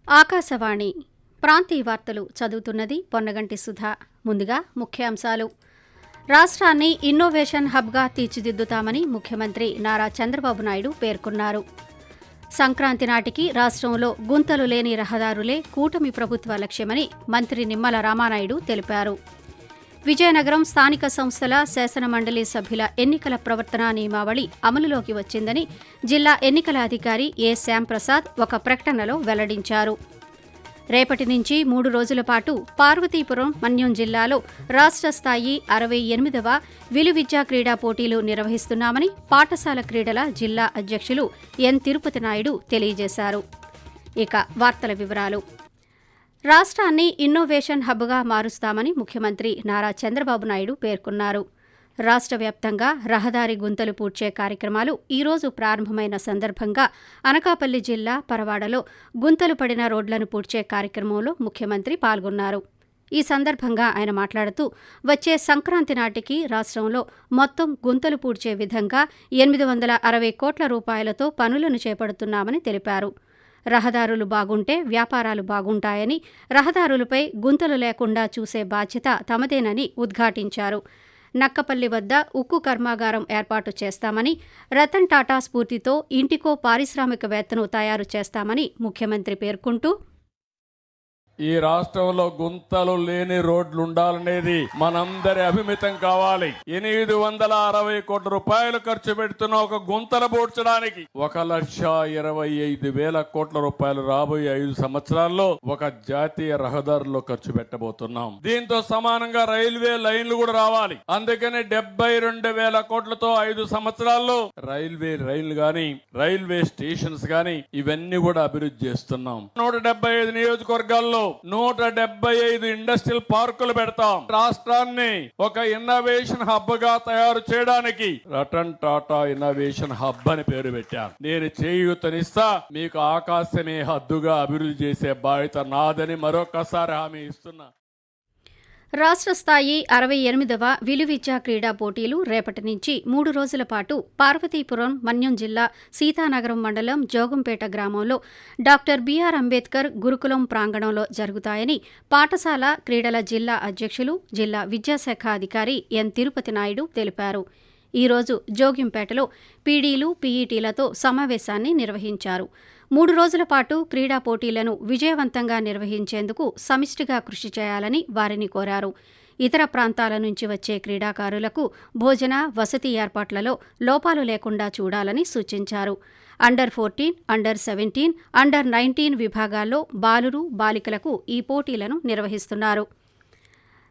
ఆకాశవాణి ప్రాంతీయ వార్తలు చదువుతున్నది పొన్నగంటి సుధా. ముందుగా ముఖ్యాంశాలు. రాష్ట్రాన్ని ఇన్నోవేషన్ హబ్గా తీర్చిదిద్దుతామని ముఖ్యమంత్రి నారా చంద్రబాబు నాయుడు పేర్కొన్నారు. సంక్రాంతి నాటికి రాష్ట్రంలో గుంతలు లేని రహదారులే కూటమి ప్రభుత్వ లక్ష్యమని మంత్రి నిమ్మల రామానాయుడు తెలిపారు. విజయనగరం స్థానిక సంస్థల శాసనమండలి సభ్యుల ఎన్నికల ప్రవర్తనా నియమావళి అమలులోకి వచ్చిందని జిల్లా ఎన్నికల అధికారి ఏ శ్యాంప్రసాద్ ఒక ప్రకటనలో వెల్లడించారు. రేపటి నుంచి 3 రోజుల పాటు పార్వతీపురం మన్యం జిల్లాలో రాష్ట్ర స్థాయి 68వ విలువిద్యా క్రీడా పోటీలు నిర్వహిస్తున్నామని పాఠశాల క్రీడల జిల్లా అధ్యక్షులు ఎన్ తిరుపతి నాయుడు తెలియజేశారు. ఇక వార్తల వివరాలు. రాష్ట్రాన్ని ఇన్నోవేషన్ హబ్గా మారుస్తామని ముఖ్యమంత్రి నారా చంద్రబాబు నాయుడు పేర్కొన్నారు. రాష్ట్ర వ్యాప్తంగా రహదారి గుంతలు పూడ్చే కార్యక్రమాలు ఈరోజు ప్రారంభమైన సందర్భంగా అనకాపల్లి జిల్లా పరవాడలో గుంతలు పడిన రోడ్లను పూడ్చే కార్యక్రమంలో ముఖ్యమంత్రి పాల్గొన్నారు. ఈ సందర్భంగా ఆయన మాట్లాడుతూ వచ్చే సంక్రాంతి నాటికి రాష్ట్రంలో మొత్తం గుంతలు పూడ్చే విధంగా 860 కోట్ల రూపాయలతో పనులను చేపడుతున్నామని తెలిపారు. రహదారులు బాగుంటే వ్యాపారాలు బాగుంటాయని, రహదారులపై గుంతలు లేకుండా చూసే బాధ్యత తమదేనని ఉద్ఘాటించారు. నక్కపల్లి వద్ద ఉక్కు కర్మాగారం ఏర్పాటు చేస్తామని, రతన్ టాటా స్ఫూర్తితో ఇంటికో పారిశ్రామికవేత్తను తయారు చేస్తామని ముఖ్యమంత్రి పేర్కొంటూ, ఈ రాష్ట్రంలో గుంతలు లేని రోడ్లు ఉండాలనేది మనందరి అభిమితం కావాలి. 860 కోట్ల రూపాయలు ఖర్చు పెడుతున్న ఒక గుంతలు పూడ్చడానికి 1,25,000 కోట్ల రూపాయలు రాబోయే 5 సంవత్సరాల్లో ఒక జాతీయ రహదారుల్లో ఖర్చు పెట్టబోతున్నాం. దీంతో సమానంగా రైల్వే లైన్లు కూడా రావాలి. అందుకని 72,000 కోట్లతో 5 సంవత్సరాల్లో రైళ్లు గాని, రైల్వే స్టేషన్స్ గాని ఇవన్నీ కూడా అభివృద్ధి చేస్తున్నాం. 175 నియోజకవర్గాల్లో 175 ఇండస్ట్రియల్ పార్కులు పెడతాం. రాష్ట్రాన్ని ఒక ఇన్నోవేషన్ హబ్ గా తయారు చేయడానికి రతన్ టాటా ఇన్నోవేషన్ హబ్ అని పేరు పెట్టాను. నేను చేయూతనిస్తా, మీకు ఆకాశమే హద్దుగా అభివృద్ధి చేసే బాధ్యత నాదని మరొకసారి హామీ ఇస్తున్నా. రాష్ట్ర స్థాయి 68వ విలువిద్యా క్రీడా పోటీలు రేపటి నుంచి 3 రోజుల పాటు పార్వతీపురం మన్యం జిల్లా సీతానగరం మండలం జోగంపేట గ్రామంలో డాక్టర్ బిఆర్ అంబేద్కర్ గురుకులం ప్రాంగణంలో జరుగుతాయని పాఠశాల క్రీడల జిల్లా అధ్యక్షులు, జిల్లా విద్యాశాఖ అధికారి ఎన్ తిరుపతి నాయుడు తెలిపారు. ఈరోజు జోగింపేటలో పీడీలు, పీఈటీలతో సమావేశాన్ని నిర్వహించారు. 3 రోజుల పాటు క్రీడా పోటీలను విజయవంతంగా నిర్వహించేందుకు సమిష్టిగా కృషి చేయాలని వారిని కోరారు. ఇతర ప్రాంతాల నుంచి వచ్చే క్రీడాకారులకు భోజన, వసతి ఏర్పాట్లలో లోపాలు లేకుండా చూడాలని సూచించారు. అండర్-14, అండర్-17, అండర్-19 విభాగాల్లో బాలురు, బాలికలకు ఈ పోటీలను నిర్వహిస్తున్నారు.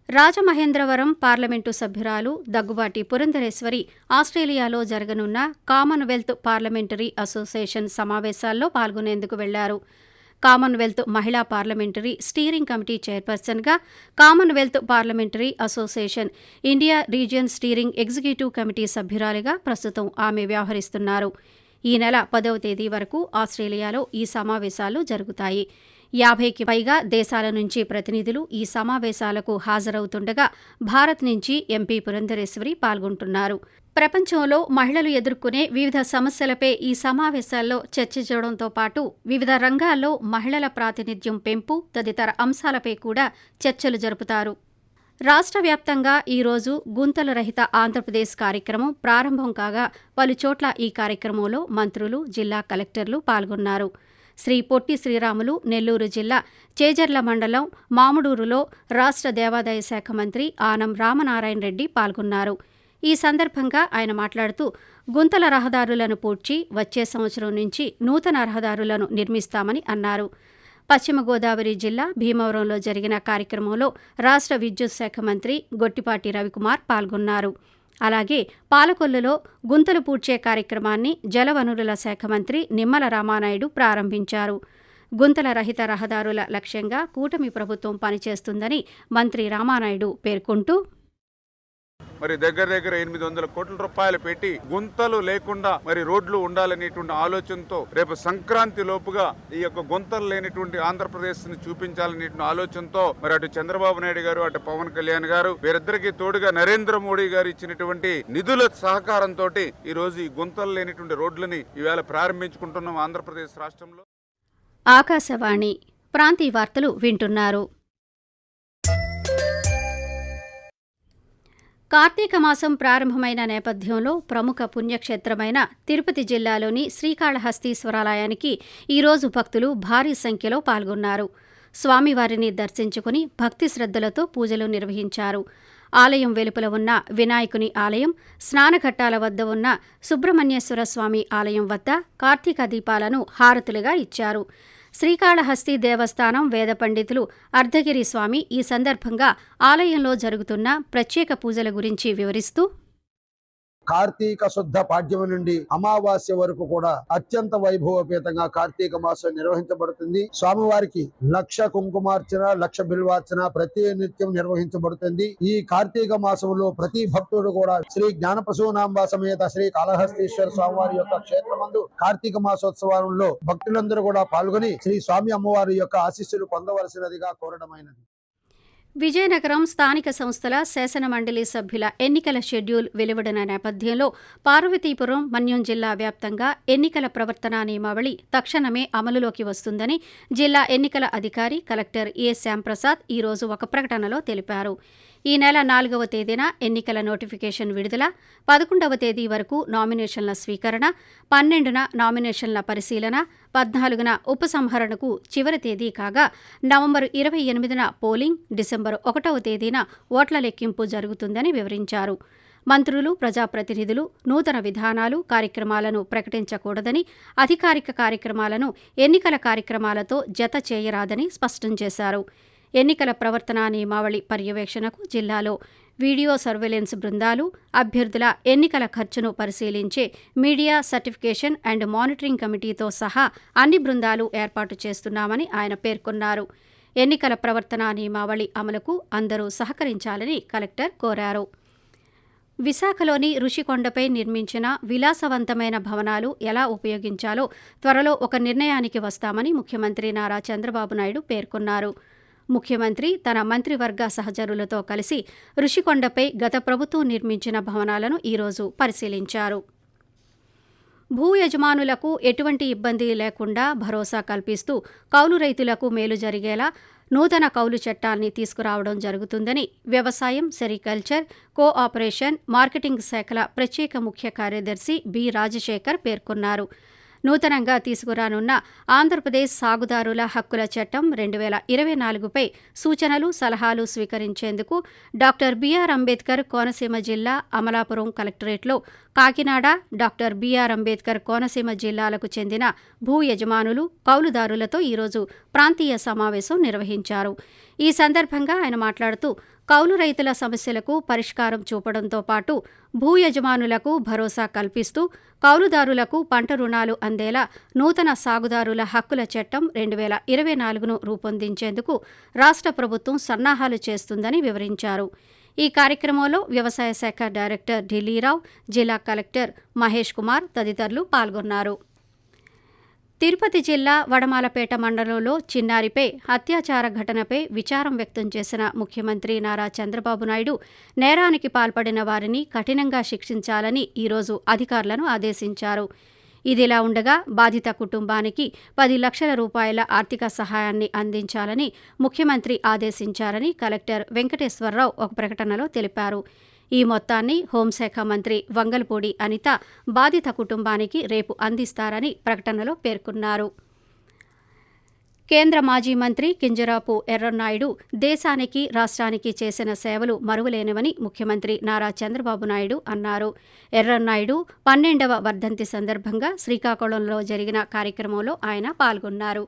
రాజమహేంద్రవరం పార్లమెంటు సభ్యురాలు దగ్గుబాటి పురంధరేశ్వరి ఆస్ట్రేలియాలో జరగనున్న కామన్వెల్త్ పార్లమెంటరీ అసోసియేషన్ సమావేశాల్లో పాల్గొనేందుకు వెళ్లారు. కామన్వెల్త్ మహిళా పార్లమెంటరీ స్టీరింగ్ కమిటీ చైర్పర్సన్గా, Commonwealth parliamentary association India region steering executive committee సభ్యురాలిగా ప్రస్తుతం ఆమె వ్యవహరిస్తున్నారు. ఈ నెల 10వ తేదీ వరకు ఆస్ట్రేలియాలో ఈ సమావేశాలు జరుగుతాయి. 50కి పైగా దేశాల నుంచి ప్రతినిధులు ఈ సమావేశాలకు హాజరవుతుండగా భారత్ నుంచి ఎంపీ పురంధరేశ్వరి పాల్గొంటున్నారు. ప్రపంచంలో మహిళలు ఎదుర్కొనే వివిధ సమస్యలపై ఈ సమావేశాల్లో చర్చించడంతో పాటు వివిధ రంగాల్లో మహిళల ప్రాతినిధ్యం పెంపు తదితర అంశాలపై కూడా చర్చలు జరుపుతారు. రాష్ట్ర వ్యాప్తంగా ఈరోజు గుంతల రహిత ఆంధ్రప్రదేశ్ కార్యక్రమం ప్రారంభం కాగా పలుచోట్ల ఈ కార్యక్రమంలో మంత్రులు, జిల్లా కలెక్టర్లు పాల్గొన్నారు. శ్రీ పొట్టి శ్రీరాములు నెల్లూరు జిల్లా చేజర్ల మండలం మాముడూరులో రాష్ట్ర దేవాదాయ శాఖ మంత్రి ఆనం రామనారాయణ రెడ్డి పాల్గొన్నారు. ఈ సందర్భంగా ఆయన మాట్లాడుతూ గుంతల రహదారులను పూడ్చి వచ్చే సంవత్సరం నుంచి నూతన రహదారులను నిర్మిస్తామని అన్నారు. పశ్చిమ గోదావరి జిల్లా భీమవరంలో జరిగిన కార్యక్రమంలో రాష్ట్ర విద్యుత్ శాఖ మంత్రి గొట్టిపాటి రవికుమార్ పాల్గొన్నారు. అలాగే పాలకొల్లులో గుంతలు పూడ్చే కార్యక్రమాన్ని జలవనరుల శాఖ మంత్రి నిమ్మల రామానాయుడు ప్రారంభించారు. గుంతల రహిత రహదారుల లక్ష్యంగా కూటమి ప్రభుత్వం పనిచేస్తుందని మంత్రి రామానాయుడు పేర్కొంటూ, మరి దగ్గర 800 కోట్ల రూపాయలు పెట్టి గుంతలు లేకుండా మరి రోడ్లు ఉండాలనేటువంటి ఆలోచనతో రేపు సంక్రాంతి లోపుగా ఈ యొక్క గుంతలు లేనిటువంటి ఆంధ్రప్రదేశ్ ని చూపించాలనేటువంటి ఆలోచనతో మరి అటు చంద్రబాబు నాయుడు గారు అటు పవన్ కళ్యాణ్ గారు వీరిద్దరికి తోడుగా నరేంద్ర మోడీ గారు ఇచ్చినటువంటి నిధుల సహకారంతో ఈ రోజు ఈ గుంతలు లేనిటువంటి రోడ్లని ఈవేళ ప్రారంభించుకుంటున్నాం ఆంధ్రప్రదేశ్ రాష్ట్రంలో. ఆకాశవాణి ప్రాంతీయ వార్తలు వింటున్నారు. కార్తీక మాసం ప్రారంభమైన నేపథ్యంలో ప్రముఖ పుణ్యక్షేత్రమైన తిరుపతి జిల్లాలోని శ్రీకాళహస్తీశ్వరాలయానికి ఈరోజు భక్తులు భారీ సంఖ్యలో పాల్గొన్నారు. స్వామివారిని దర్శించుకుని భక్తి శ్రద్ధలతో పూజలు నిర్వహించారు. ఆలయం వెలుపల ఉన్న వినాయకుని ఆలయం, స్నానఘట్టాల వద్ద ఉన్న సుబ్రహ్మణ్యేశ్వర స్వామి ఆలయం వద్ద కార్తీక దీపాలను హారతులుగా ఇచ్చారు. శ్రీకాళహస్తి దేవస్థానం వేద పండితులు అర్ధగిరి స్వామి ఈ సందర్భంగా ఆలయంలో జరుగుతున్న ప్రత్యేక పూజల గురించి వివరిస్తూ, కార్తీక శుద్ధ పాడ్యమి నుండి అమావాస్య వరకు కూడా అత్యంత వైభవపేతంగా కార్తీక మాసం నిర్వహించబడుతుంది. స్వామివారికి 1,00,000 కుంకుమార్చన, 1,00,000 బిల్వార్చన ప్రతి నిత్యం నిర్వహించబడుతుంది. ఈ కార్తీక మాసంలో ప్రతి భక్తుడు కూడా శ్రీ జ్ఞానప్రసూనాంబ సమేత శ్రీ కాళహస్తీశ్వర స్వామివారి యొక్క క్షేత్రమందు కార్తీక మాసోత్సవంలో భక్తులందరూ కూడా పాల్గొని శ్రీ స్వామి అమ్మవారి యొక్క ఆశీస్సులు పొందవలసినదిగా కోరడమైనది. విజయనగరం స్థానిక సంస్థల శాసన మండలి సభ్యుల ఎన్నికల షెడ్యూల్ వెలువడిన నేపథ్యంలో పార్వతీపురం, మన్యం జిల్లా వ్యాప్తంగా ఎన్నికల ప్రవర్తనా నియమావళి తక్షణమే అమలులోకి వస్తుందని జిల్లా ఎన్నికల అధికారి కలెక్టర్ ఏ శ్యాంప్రసాద్ ఈరోజు ఒక ప్రకటనలో తెలిపారు. ఈ నెల 4వ తేదీన ఎన్నికల నోటిఫికేషన్ విడుదల, 11వ తేదీ వరకు నామినేషన్ల స్వీకరణ, 12న నామినేషన్ల పరిశీలన, 14న ఉపసంహరణకు చివరి తేదీ కాగా నవంబర్ 28న పోలింగ్, డిసెంబర్ 1వ తేదీన ఓట్ల లెక్కింపు జరుగుతుందని వివరించారు. మంత్రులు, ప్రజాప్రతినిధులు నూతన విధానాలు, కార్యక్రమాలను ప్రకటించకూడదని, అధికారిక కార్యక్రమాలను ఎన్నికల కార్యక్రమాలతో జత చేయరాదని స్పష్టం చేశారు. ఎన్నికల ప్రవర్తనా నియమావళి పర్యవేక్షణకు జిల్లాలో వీడియో సర్వేలెన్స్ బృందాలు, అభ్యర్థుల ఎన్నికల ఖర్చును పరిశీలించే మీడియా సర్టిఫికేషన్ అండ్ మానిటరింగ్ కమిటీతో సహా అన్ని బృందాలు ఏర్పాటు చేస్తున్నామని ఆయన పేర్కొన్నారు. ఎన్నికల ప్రవర్తనా నియమావళి అమలుకు అందరూ సహకరించాలని కలెక్టర్ కోరారు. విశాఖలోని రుషికొండపై నిర్మించిన విలాసవంతమైన భవనాలు ఎలా ఉపయోగించాలో త్వరలో ఒక నిర్ణయానికి వస్తామని ముఖ్యమంత్రి నారా చంద్రబాబు నాయుడు పేర్కొన్నారు. ముఖ్యమంత్రి తన మంత్రివర్గ సహచరులతో కలిసి రుషికొండపై గత ప్రభుత్వం నిర్మించిన భవనాలను ఈరోజు పరిశీలించారు. భూ యజమానులకు ఎటువంటి ఇబ్బంది లేకుండా భరోసా కల్పిస్తూ కౌలు రైతులకు మేలు జరిగేలా నూతన కౌలు చట్టాన్ని తీసుకురావడం జరుగుతుందని వ్యవసాయం, సెరికల్చర్, కోఆపరేషన్, మార్కెటింగ్ శాఖల ప్రత్యేక ముఖ్య కార్యదర్శి బి రాజశేఖర్ పేర్కొన్నారు. నూతనంగా తీసుకురానున్న ఆంధ్రప్రదేశ్ సాగుదారుల హక్కుల చట్టం 2024పై సూచనలు, సలహాలు స్వీకరించేందుకు డాక్టర్ బిఆర్ అంబేద్కర్ కోనసీమ జిల్లా అమలాపురం కలెక్టరేట్లో కాకినాడ, డాక్టర్ బిఆర్ అంబేద్కర్ కోనసీమ జిల్లాలకు చెందిన భూ యజమానులు, కౌలుదారులతో ఈరోజు ప్రాంతీయ సమావేశం నిర్వహించారు. ఈ సందర్భంగా ఆయన మాట్లాడుతూ, కౌలు రైతుల సమస్యలకు పరిష్కారం చూపడంతో పాటు భూ యజమానులకు భరోసా కల్పిస్తూ కౌలుదారులకు పంట రుణాలు అందేలా నూతన సాగుదారుల హక్కుల చట్టం 2024ను రూపొందించేందుకు రాష్ట్ర ప్రభుత్వం సన్నాహాలు చేస్తుందని వివరించారు. ఈ కార్యక్రమంలో వ్యవసాయ శాఖ డైరెక్టర్ ఢిల్లీరావు, జిల్లా కలెక్టర్ మహేష్ కుమార్ తదితరులు పాల్గొన్నారు. తిరుపతి జిల్లా వడమాలపేట మండలంలో చిన్నారిపై అత్యాచార ఘటనపై విచారం వ్యక్తం చేసిన ముఖ్యమంత్రి నారా చంద్రబాబు నాయుడు నేరానికి పాల్పడిన వారిని కఠినంగా శిక్షించాలని ఈరోజు అధికారులను ఆదేశించారు. ఇదిలా ఉండగా బాధిత కుటుంబానికి 10 లక్షల రూపాయల ఆర్థిక సహాయాన్ని అందించాలని ముఖ్యమంత్రి ఆదేశించారని కలెక్టర్ వెంకటేశ్వరరావు ఒక ప్రకటనలో తెలిపారు. ఈ మొత్తాన్ని హోంశాఖ మంత్రి వంగలపూడి అనిత బాధిత కుటుంబానికి రేపు అందిస్తారని ప్రకటనలో పేర్కొన్నారు. కేంద్ర మాజీ మంత్రి కింజరాపు ఎర్రన్నాయుడు దేశానికి, రాష్ట్రానికి చేసిన సేవలు మరువలేనివని ముఖ్యమంత్రి నారా చంద్రబాబు నాయుడు అన్నారు. ఎర్రన్నాయుడు 12వ వర్ధంతి సందర్భంగా శ్రీకాకుళంలో జరిగిన కార్యక్రమంలో ఆయన పాల్గొన్నారు.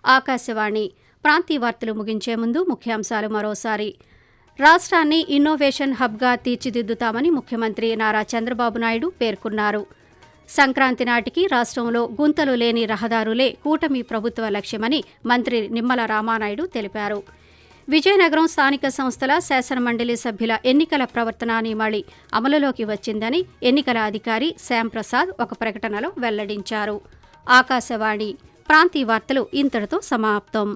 ఆకాశవాణి ప్రాంతీయ వార్తలు ముగించే ముందు ముఖ్యాంశాలు మరోసారి. రాష్ట్రాన్ని ఇన్నోవేషన్ హబ్గా తీర్చిదిద్దుతామని ముఖ్యమంత్రి నారా చంద్రబాబు నాయుడు పేర్కొన్నారు. సంక్రాంతి నాటికి రాష్ట్రంలో గుంతలు లేని రహదారులే కూటమి ప్రభుత్వ లక్ష్యమని మంత్రి నిమ్మల రామానాయుడు తెలిపారు. విజయనగరం స్థానిక సంస్థల శాసనమండలి సభ్యుల ఎన్నికల ప్రవర్తనా నియమావళి అమలులోకి వచ్చిందని ఎన్నికల అధికారి శ్యాంప్రసాద్ ఒక ప్రకటనలో వెల్లడించారు. ఆకాశవాణి ప్రాంతీయ వార్తలు ఇంతటితో సమాప్తం.